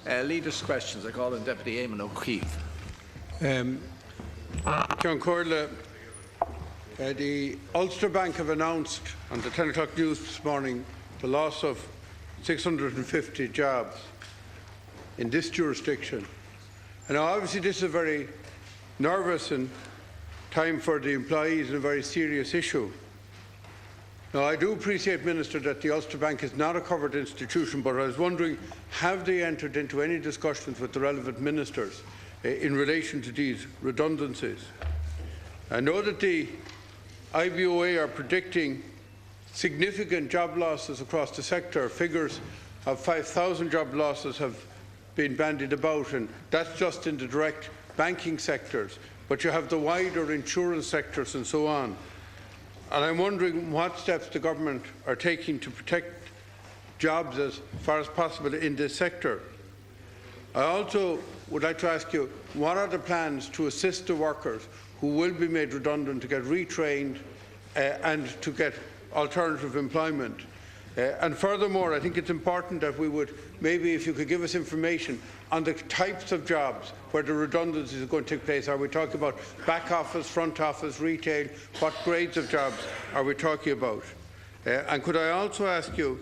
Leaders' questions. I call on Deputy Eamon O'Keefe. John Corla, the Ulster Bank have announced on the 10 o'clock news this morning the loss of 650 jobs in this jurisdiction. And obviously this is a very nervous and time for the employees and a very serious issue. Now, I do appreciate, Minister, that the Ulster Bank is not a covered institution, but I was wondering, have they entered into any discussions with the relevant ministers in relation to these redundancies? I know that the IBOA are predicting significant job losses across the sector. Figures of 5,000 job losses have been bandied about, and that's just in the direct banking sectors. But you have the wider insurance sectors and so on. And I'm wondering what steps the government are taking to protect jobs as far as possible in this sector. I also would like to ask you, what are the plans to assist the workers who will be made redundant to get retrained and to get alternative employment? And furthermore, I think it's important that we would, maybe if you could give us information on the types of jobs where the redundancies are going to take place. Are we talking about back office, front office, retail? What grades of jobs are we talking about? And could I also ask you,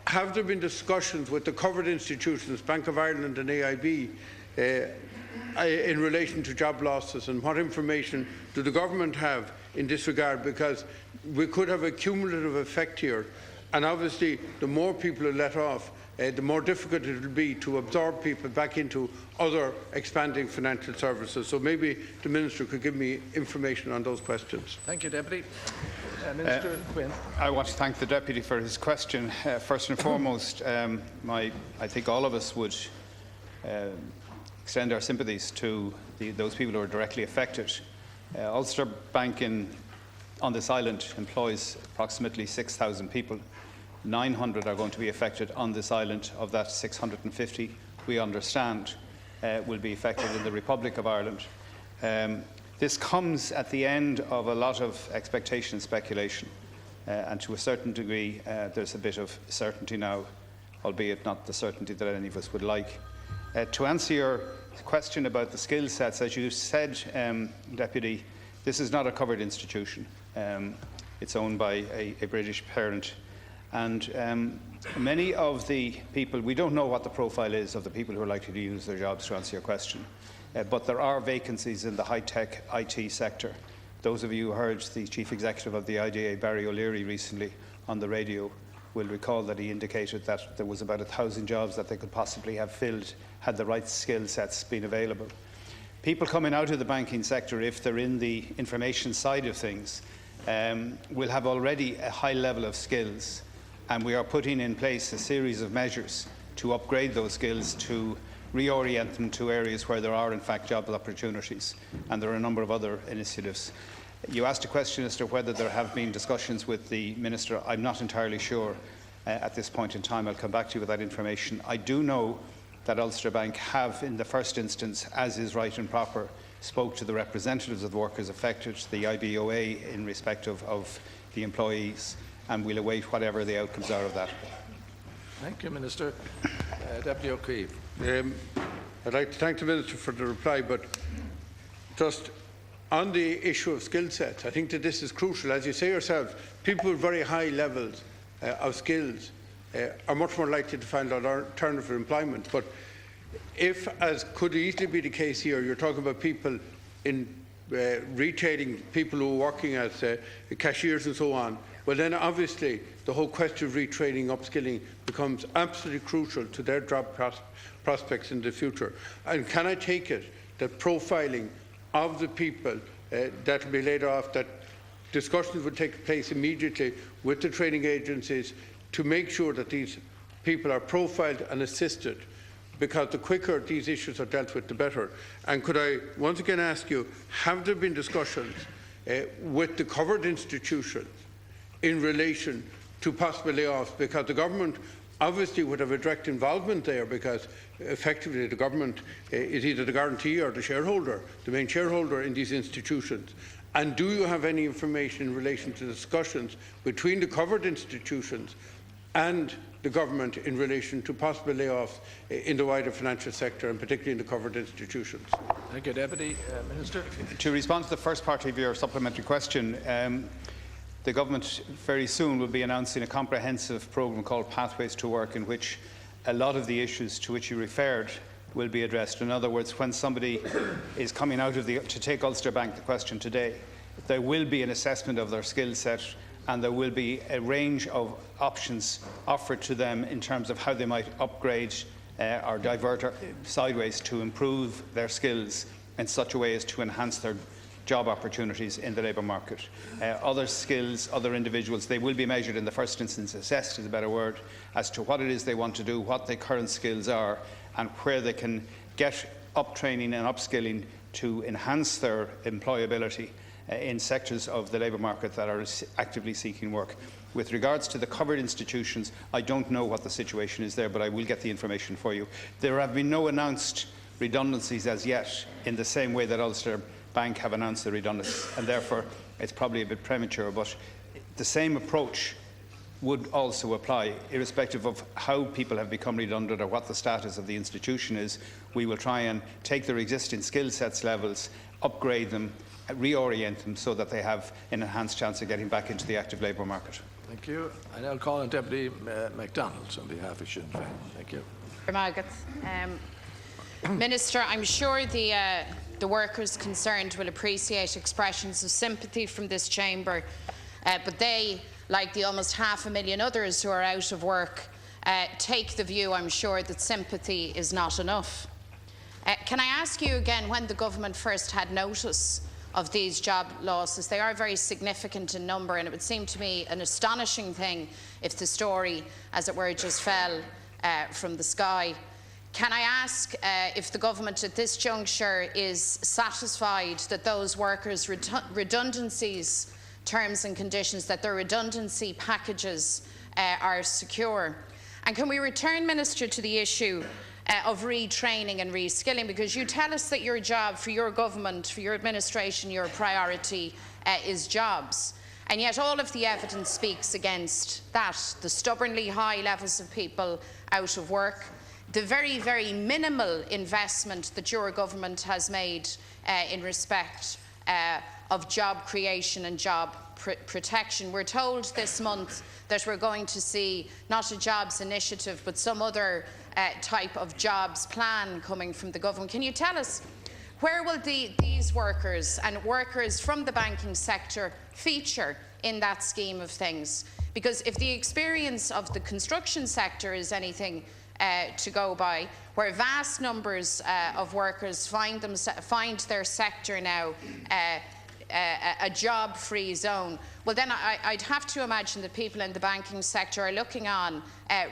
have there been discussions with the covered institutions, Bank of Ireland and AIB, in relation to job losses, and what information do the government have in this regard? Because we could have a cumulative effect here, and obviously the more people are let off, the more difficult it will be to absorb people back into other expanding financial services. So maybe the Minister could give me information on those questions. Thank you, Deputy. Minister Quinn. I want to thank the Deputy for his question. First and foremost, I think all of us would extend our sympathies to those people who are directly affected. Ulster Bank on this island employs approximately 6,000 people. 900 are going to be affected on this island. Of that, 650, we understand, will be affected in the Republic of Ireland. This comes at the end of a lot of expectation and speculation, and to a certain degree there's a bit of certainty now, albeit not the certainty that any of us would like. To answer your question about the skill sets, as you said, Deputy, this is not a covered institution. It's owned by a British parent. And many of the people, we don't know what the profile is of the people who are likely to lose their jobs, to answer your question, but there are vacancies in the high-tech IT sector. Those of you who heard the Chief Executive of the IDA, Barry O'Leary, recently on the radio will recall that he indicated that there was about 1,000 jobs that they could possibly have filled had the right skill sets been available. People coming out of the banking sector, if they're in the information side of things, will have already a high level of skills. And we are putting in place a series of measures to upgrade those skills, to reorient them to areas where there are in fact job opportunities, and there are a number of other initiatives. You asked a question as to whether there have been discussions with the Minister. I'm not entirely sure at this point in time. I'll come back to you with that information. I do know that Ulster Bank have, in the first instance, as is right and proper, spoke to the representatives of the workers affected, the IBOA, in respect of the employees, and we'll await whatever the outcomes are of that. Thank you, Minister. Deputy O'Keefe. I'd like to thank the Minister for the reply, but just on the issue of skill sets, I think that this is crucial. As you say yourself, people with very high levels of skills are much more likely to find alternative employment. But if, as could easily be the case here, you're talking about people in retailing, people who are working as cashiers and so on, well then obviously the whole question of retraining, upskilling becomes absolutely crucial to their job prospects in the future. And can I take it that profiling of the people that will be laid off, that discussions would take place immediately with the training agencies to make sure that these people are profiled and assisted, because the quicker these issues are dealt with, the better. And could I once again ask you, have there been discussions with the covered institutions in relation to possible layoffs? Because the government obviously would have a direct involvement there, because effectively the government is either the guarantee or the shareholder, the main shareholder in these institutions. And do you have any information in relation to discussions between the covered institutions and the government in relation to possible layoffs in the wider financial sector and particularly in the covered institutions? Thank you, Deputy Minister. To respond to the first part of your supplementary question, the government very soon will be announcing a comprehensive programme called Pathways to Work, in which a lot of the issues to which you referred will be addressed. In other words, when somebody is coming out of to take Ulster Bank, the question today, there will be an assessment of their skill set, and there will be a range of options offered to them in terms of how they might upgrade or divert sideways to improve their skills in such a way as to enhance their job opportunities in the labour market. Other skills, other individuals, they will be measured in the first instance, assessed is a better word, as to what it is they want to do, what their current skills are, and where they can get up training and upskilling to enhance their employability in sectors of the labour market that are actively seeking work. With regards to the covered institutions, I don't know what the situation is there, but I will get the information for you. There have been no announced redundancies as yet, in the same way that Ulster Bank have announced the redundancies, and therefore it's probably a bit premature, but the same approach would also apply, irrespective of how people have become redundant or what the status of the institution is. We will try and take their existing skill sets levels, upgrade them, reorient them so that they have an enhanced chance of getting back into the active labour market. Thank you. And I'll call on Deputy MacDonald on behalf of Sinn Féin. Thank you. Minister, I'm sure the workers concerned will appreciate expressions of sympathy from this chamber, but they, like the almost 500,000 others who are out of work, take the view, I'm sure, that sympathy is not enough. Can I ask you again when the government first had notice of these job losses? They are very significant in number, and it would seem to me an astonishing thing if the story, as it were, just fell from the sky. Can I ask if the government at this juncture is satisfied that those workers' redundancies, terms and conditions, that their redundancy packages are secure? And can we return, Minister, to the issue of retraining and reskilling, because you tell us that your job, for your government, for your administration, your priority is jobs, and yet all of the evidence speaks against that. The stubbornly high levels of people out of work, the very, very minimal investment that your government has made in respect of job creation and job protection. We're told this month that we're going to see not a jobs initiative but some other type of jobs plan coming from the government. Can you tell us, where will these workers and workers from the banking sector feature in that scheme of things? Because if the experience of the construction sector is anything to go by, where vast numbers of workers find their sector now a job-free zone, well then I'd have to imagine that people in the banking sector are looking on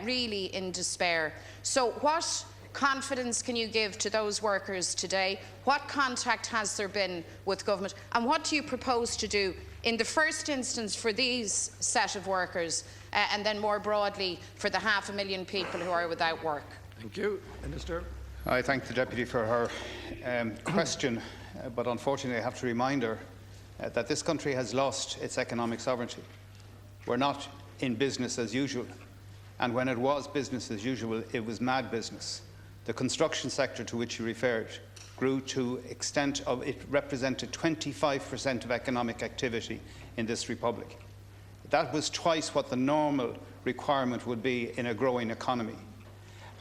really in despair. So what confidence can you give to those workers today? What contact has there been with government? And what do you propose to do in the first instance for these set of workers and then more broadly for the 500,000 people who are without work? Thank you. Minister. I thank the Deputy for her question, but unfortunately I have to remind her that this country has lost its economic sovereignty. We're not in business as usual, and when it was business as usual, it was mad business. The construction sector to which you referred grew to extent of it represented 25% of economic activity in this republic. That was twice what the normal requirement would be in a growing economy.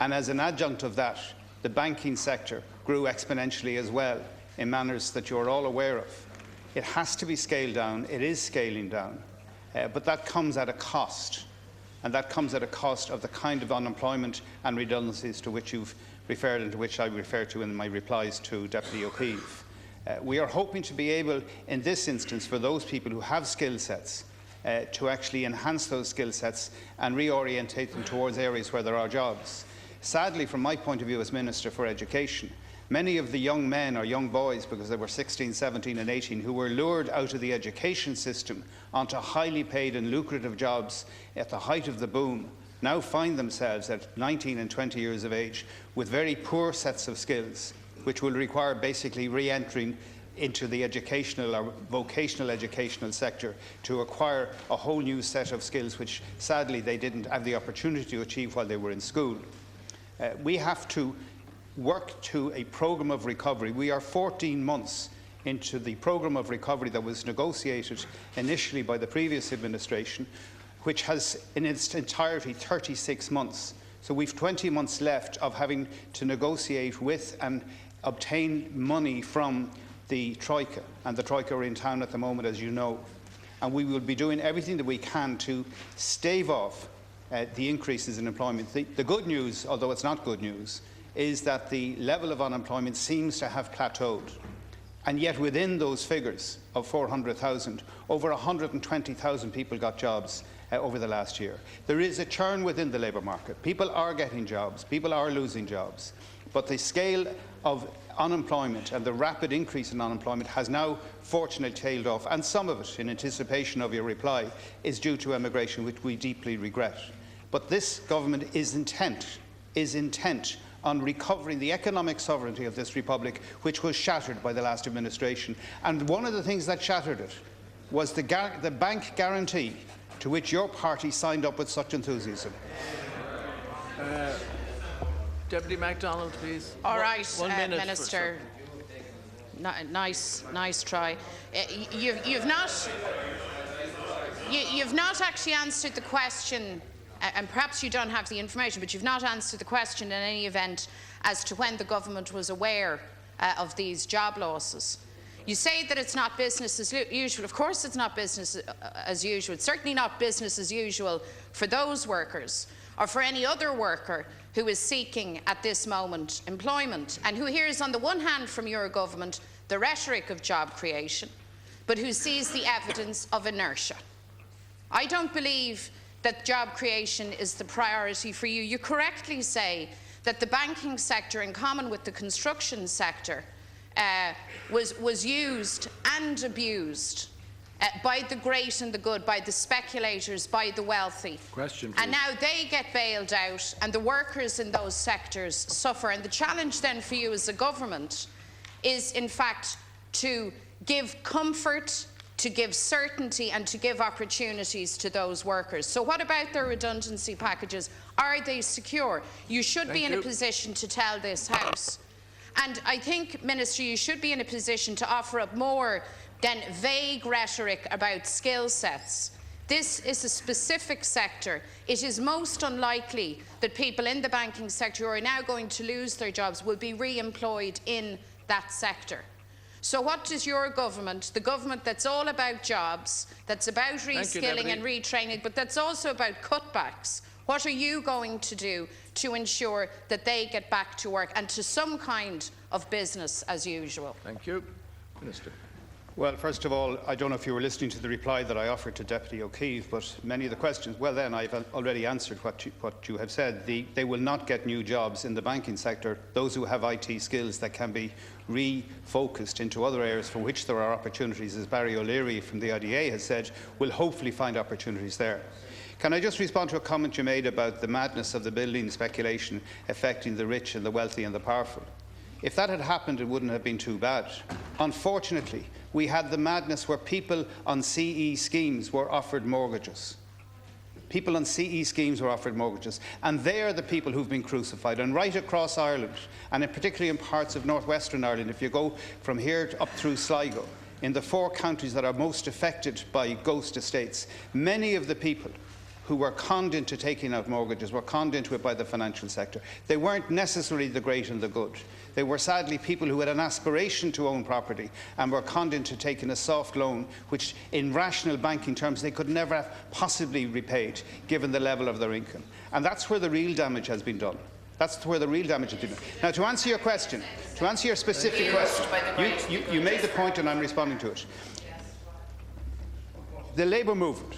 And as an adjunct of that, the banking sector grew exponentially as well in manners that you're all aware of. It has to be scaled down. It is scaling down. But that comes at a cost. And that comes at a cost of the kind of unemployment and redundancies to which you've referred and to which I referred to in my replies to Deputy O'Keefe. We are hoping to be able, in this instance, for those people who have skill sets, to actually enhance those skill sets and reorientate them towards areas where there are jobs. Sadly, from my point of view as Minister for Education, many of the young men or young boys, because they were 16, 17 and 18, who were lured out of the education system onto highly paid and lucrative jobs at the height of the boom, now find themselves at 19 and 20 years of age with very poor sets of skills, which will require basically re-entering into the educational or vocational educational sector to acquire a whole new set of skills which sadly they didn't have the opportunity to achieve while they were in school. We have to work to a programme of recovery. We are 14 months into the programme of recovery that was negotiated initially by the previous administration, which has in its entirety 36 months. So we've 20 months left of having to negotiate with and obtain money from the Troika, and the Troika are in town at the moment, as you know. And we will be doing everything that we can to stave off the increases in employment. The good news, although it's not good news, is that the level of unemployment seems to have plateaued. And yet within those figures of 400,000, over 120,000 people got jobs over the last year. There is a churn within the labour market. People are getting jobs, people are losing jobs. But the scale of unemployment and the rapid increase in unemployment has now fortunately tailed off, and some of it, in anticipation of your reply, is due to emigration, which we deeply regret. But this government is intent on recovering the economic sovereignty of this republic, which was shattered by the last administration. And one of the things that shattered it was the bank guarantee, to which your party signed up with such enthusiasm. Deputy MacDonald, please. All right, one minute, Minister. Nice try. You've not actually answered the question, and perhaps you don't have the information, but you've not answered the question in any event as to when the government was aware of these job losses. You say that it's not business as usual. Of course it's not business as usual. It's certainly not business as usual for those workers or for any other worker who is seeking at this moment employment and who hears on the one hand from your government the rhetoric of job creation, but who sees the evidence of inertia. I don't believe that job creation is the priority for you. You correctly say that the banking sector, in common with the construction sector, was used and abused by the great and the good, by the speculators, by the wealthy. Question, please. And now they get bailed out and the workers in those sectors suffer. And the challenge then for you as a government is, in fact, to give comfort, to give certainty and to give opportunities to those workers. So what about their redundancy packages? Are they secure? You should be in a position to tell this House. And I think, Minister, you should be in a position to offer up more than vague rhetoric about skill sets. This is a specific sector. It is most unlikely that people in the banking sector who are now going to lose their jobs will be re-employed in that sector. So what does your government, the government that's all about jobs, that's about reskilling and retraining, but that's also about cutbacks, what are you going to do to ensure that they get back to work and to some kind of business as usual? Thank you. Minister. Well, first of all, I don't know if you were listening to the reply that I offered to Deputy O'Keefe, but many of the questions, well then, I've already answered what you have said. They will not get new jobs in the banking sector. Those who have IT skills that can be refocused into other areas for which there are opportunities, as Barry O'Leary from the IDA has said, will hopefully find opportunities there. Can I just respond to a comment you made about the madness of the building speculation affecting the rich and the wealthy and the powerful? If that had happened, it wouldn't have been too bad. Unfortunately, we had the madness where people on CE schemes were offered mortgages. People on CE schemes were offered mortgages, and they are the people who've been crucified. And right across Ireland, and particularly in parts of northwestern Ireland, if you go from here up through Sligo, in the 4 counties that are most affected by ghost estates, many of the people who were conned into taking out mortgages were conned into it by the financial sector. They weren't necessarily the great and the good. They were sadly people who had an aspiration to own property and were conned into taking a soft loan, which in rational banking terms they could never have possibly repaid, given the level of their income. And that's where the real damage has been done. That's where the real damage has been done. Now, to answer your question, to answer your specific question, you made the point and I'm responding to it. The Labour movement,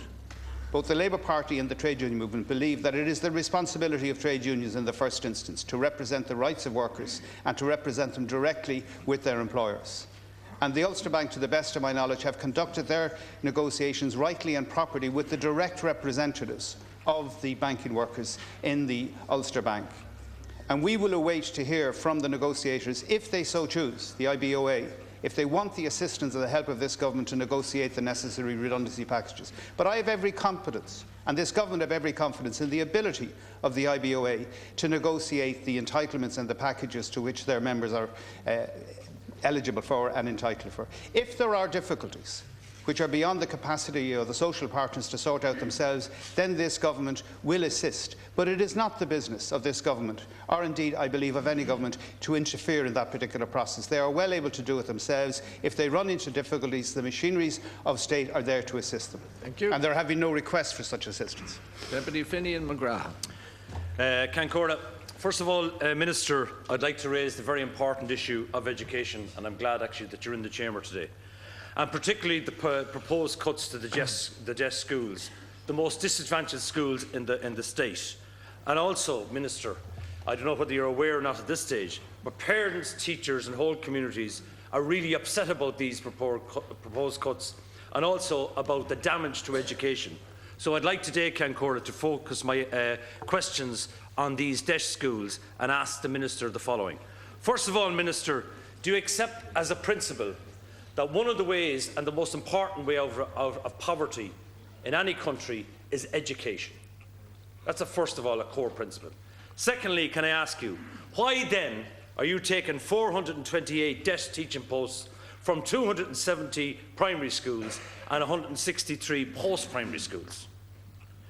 both the Labour Party and the trade union movement, believe that it is the responsibility of trade unions in the first instance to represent the rights of workers and to represent them directly with their employers. And the Ulster Bank, to the best of my knowledge, have conducted their negotiations rightly and properly with the direct representatives of the banking workers in the Ulster Bank. And we will await to hear from the negotiators, if they so choose, the IBOA, if they want the assistance and the help of this government to negotiate the necessary redundancy packages. But I have every confidence, and this government have every confidence, in the ability of the IBOA to negotiate the entitlements and the packages to which their members are eligible for and entitled for. If there are difficulties which are beyond the capacity of the social partners to sort out themselves, then this government will assist. But it is not the business of this government, or indeed, I believe, of any government, to interfere in that particular process. They are well able to do it themselves. If they run into difficulties, the machineries of state are there to assist them. Thank you. And there have been no requests for such assistance. Deputy Finian McGrath. Cancora, first of all, Minister, I'd like to raise the very important issue of education, and I'm glad actually that you're in the chamber today. And particularly the proposed cuts to the DES schools, the most disadvantaged schools in the state. And also, Minister, I don't know whether you're aware or not at this stage, but parents, teachers and whole communities are really upset about these proposed cuts, and also about the damage to education. So I'd like today, Cancora, to focus my questions on these DES schools and ask the Minister the following. First of all, Minister, do you accept as a principle that one of the ways and the most important way out of poverty in any country is education? That's, first of all, a core principle. Secondly, can I ask you, why then are you taking 428 DES teaching posts from 270 primary schools and 163 post-primary schools?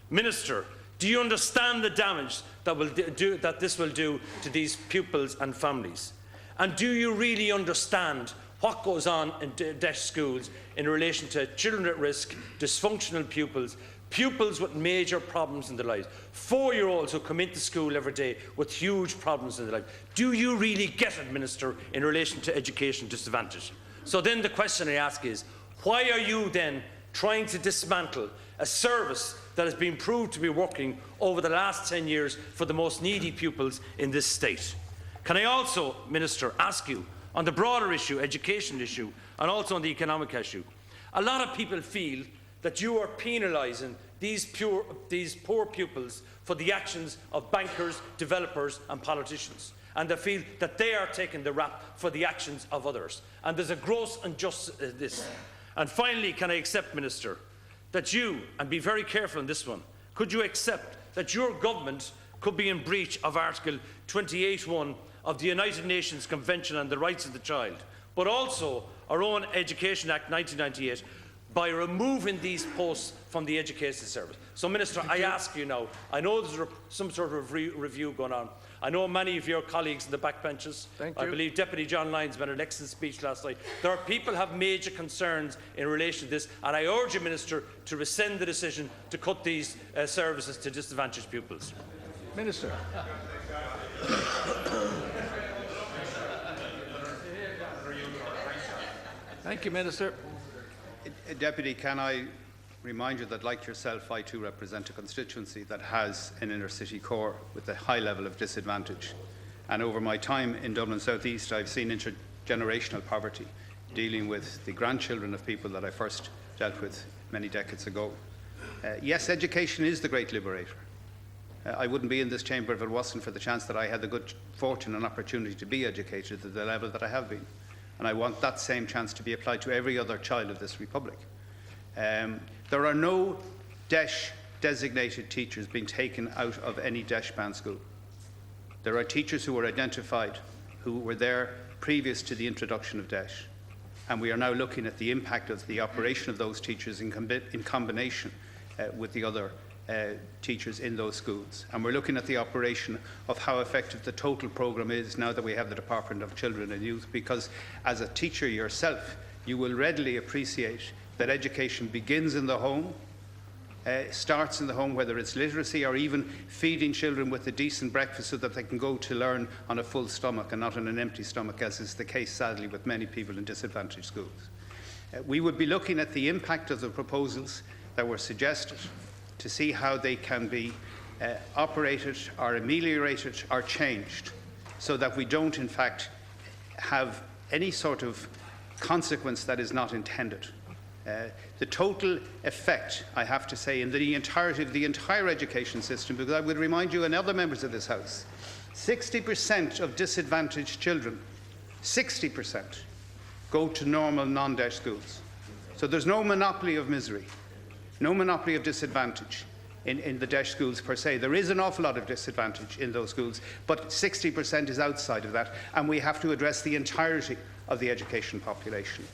Minister, do you understand the damage that this will do to these pupils and families? And do you really understand what goes on in DES schools in relation to children at risk, dysfunctional pupils, pupils with major problems in their lives, 4-year-olds who come into school every day with huge problems in their life? Do you really get it, Minister, in relation to education disadvantage? So then the question I ask is, why are you then trying to dismantle a service that has been proved to be working over the last 10 years for the most needy pupils in this state? Can I also, Minister, ask you, on the broader issue, education issue, and also on the economic issue, a lot of people feel that you are penalising these poor pupils for the actions of bankers, developers and politicians, and they feel that they are taking the rap for the actions of others. And there's a gross injustice in this. And finally, can I accept, Minister, that you, and be very careful on this one, could you accept that your government could be in breach of Article 28(1) of the United Nations Convention on the Rights of the Child, but also our own Education Act 1998, by removing these posts from the Education Service? So, Minister, I ask you now, I know there's some sort of review going on. I know many of your colleagues in the backbenches. I believe Deputy John Lyons made an excellent speech last night. There are people who have major concerns in relation to this, and I urge you, Minister, to rescind the decision to cut these services to disadvantaged pupils. Minister. Thank you, Minister. Deputy, can I remind you that, like yourself, I too represent a constituency that has an inner city core with a high level of disadvantage. And over my time in Dublin South East, I've seen intergenerational poverty, dealing with the grandchildren of people that I first dealt with many decades ago. Yes, education is the great liberator. I wouldn't be in this chamber if it wasn't for the chance that I had the good fortune and opportunity to be educated at the level that I have been. And I want that same chance to be applied to every other child of this republic. There are no DES designated teachers being taken out of any DES band school. There are teachers who were identified who were there previous to the introduction of DES. And we are now looking at the impact of the operation of those teachers in combination with the other teachers in those schools. And we're looking at the operation of how effective the total programme is now that we have the Department of Children and Youth, because as a teacher yourself, you will readily appreciate that education begins in the home, starts in the home, whether it's literacy or even feeding children with a decent breakfast so that they can go to learn on a full stomach and not on an empty stomach, as is the case, sadly, with many people in disadvantaged schools. We would be looking at the impact of the proposals that were suggested to see how they can be operated or ameliorated or changed, so that we don't, in fact, have any sort of consequence that is not intended. The total effect, I have to say, in the entirety of the entire education system, because I would remind you and other members of this House, 60% of disadvantaged children, 60%, go to normal non-DESH schools. So there's no monopoly of misery, no monopoly of disadvantage in the DESH schools per se. There is an awful lot of disadvantage in those schools, but 60% is outside of that, and we have to address the entirety of the education population.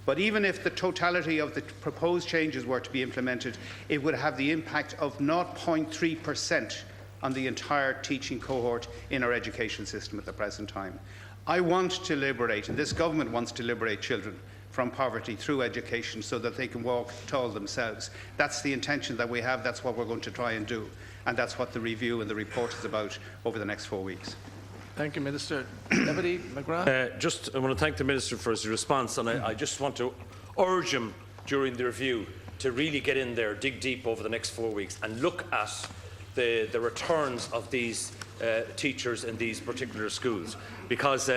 But even if the totality of the proposed changes were to be implemented, it would have the impact of 0.3% on the entire teaching cohort in our education system at the present time. I want to liberate, and this government wants to liberate children from poverty through education so that they can walk tall themselves. That's the intention that we have. That's what we're going to try and do. And that's what the review and the report is about over the next 4 weeks. Thank you, Minister. Deputy McGrath. I want to thank the Minister for his response, and I just want to urge him during the review to really get in there, dig deep over the next 4 weeks and look at the returns of these teachers in these particular schools. Because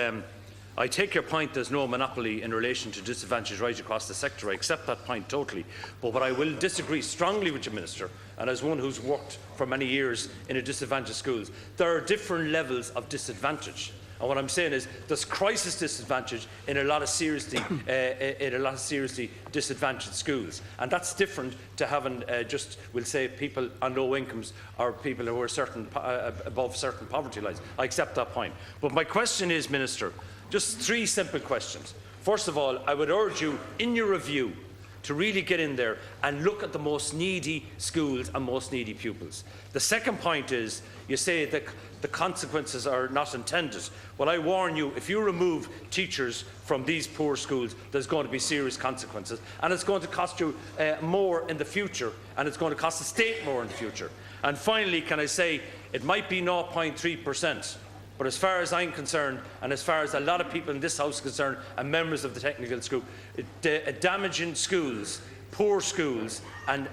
I take your point, there's no monopoly in relation to disadvantage right across the sector. I accept that point totally. But what I will disagree strongly with you, Minister, and as one who's worked for many years in a disadvantaged schools, there are different levels of disadvantage. And what I'm saying is there's crisis disadvantage in a lot of seriously disadvantaged schools, and that's different to having we'll say people on low incomes or people who are above certain poverty lines. I accept that point. But my question is, Minister, just 3 simple questions. First of all, I would urge you in your review to really get in there and look at the most needy schools and most needy pupils. The second point is, you say that the consequences are not intended. Well, I warn you, if you remove teachers from these poor schools, there's going to be serious consequences. And it's going to cost you more in the future, and it's going to cost the state more in the future. And finally, can I say, it might be 0.3%. But as far as I'm concerned, and as far as a lot of people in this House are concerned, and members of the technical school, damaging schools, poor schools, and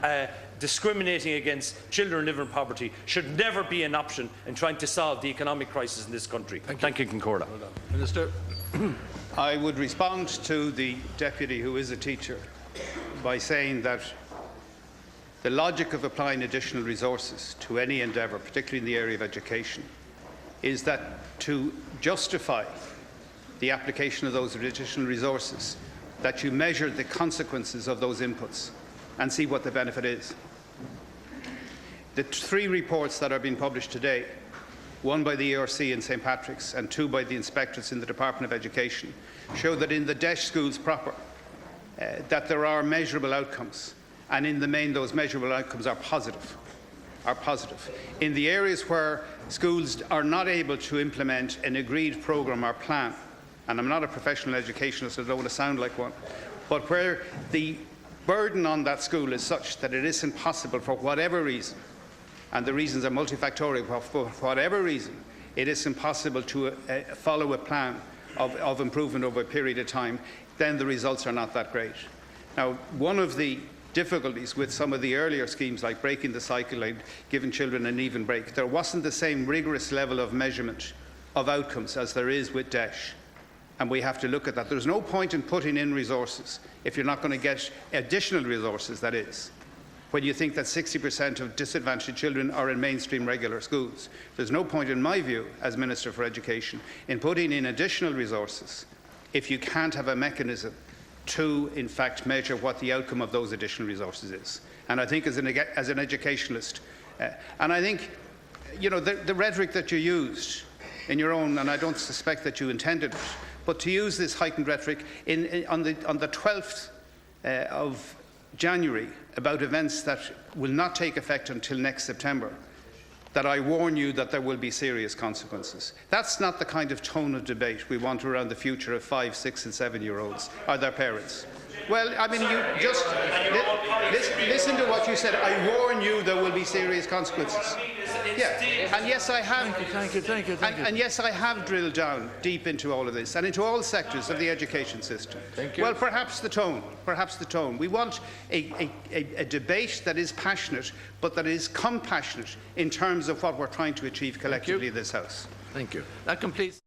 discriminating against children living in poverty should never be an option in trying to solve the economic crisis in this country. Thank you, Concorda. Minister. I would respond to the deputy, who is a teacher, by saying that the logic of applying additional resources to any endeavour, particularly in the area of education, is that to justify the application of those additional resources, that you measure the consequences of those inputs and see what the benefit is. The 3 reports that are being published today, one by the ERC in St Patrick's and 2 by the inspectors in the Department of Education, show that in the DESH schools proper, that there are measurable outcomes, and in the main those measurable outcomes are positive. In the areas where schools are not able to implement an agreed programme or plan, and I'm not a professional educationist, so I don't want to sound like one, but where the burden on that school is such that it isn't possible for whatever reason, and the reasons are multifactorial, for whatever reason, it is impossible to follow a plan of improvement over a period of time, then the results are not that great. Now, one of the difficulties with some of the earlier schemes, like breaking the cycle, like giving children an even break, there wasn't the same rigorous level of measurement of outcomes as there is with DESH. And we have to look at that. There's no point in putting in resources if you're not going to get additional resources, that is, when you think that 60% of disadvantaged children are in mainstream regular schools. There's no point, in my view, as Minister for Education, in putting in additional resources if you can't have a mechanism to, in fact, measure what the outcome of those additional resources is. And I think as an educationalist, and I think, you know, the rhetoric that you used in your own, and I don't suspect that you intended it, but to use this heightened rhetoric on the 12th of January about events that will not take effect until next September, that I warn you that there will be serious consequences. That's not the kind of tone of debate we want around the future of 5-, 6- and 7-year-olds or their parents. Well, I mean, you just listen to what you said. I warn you there will be serious consequences. Yeah, and yes, I have. Thank you. And yes, I have drilled down deep into all of this and into all sectors of the education system. Thank you. Well, perhaps the tone. We want a debate that is passionate, but that is compassionate in terms of what we're trying to achieve collectively in this House. Thank you. That completes.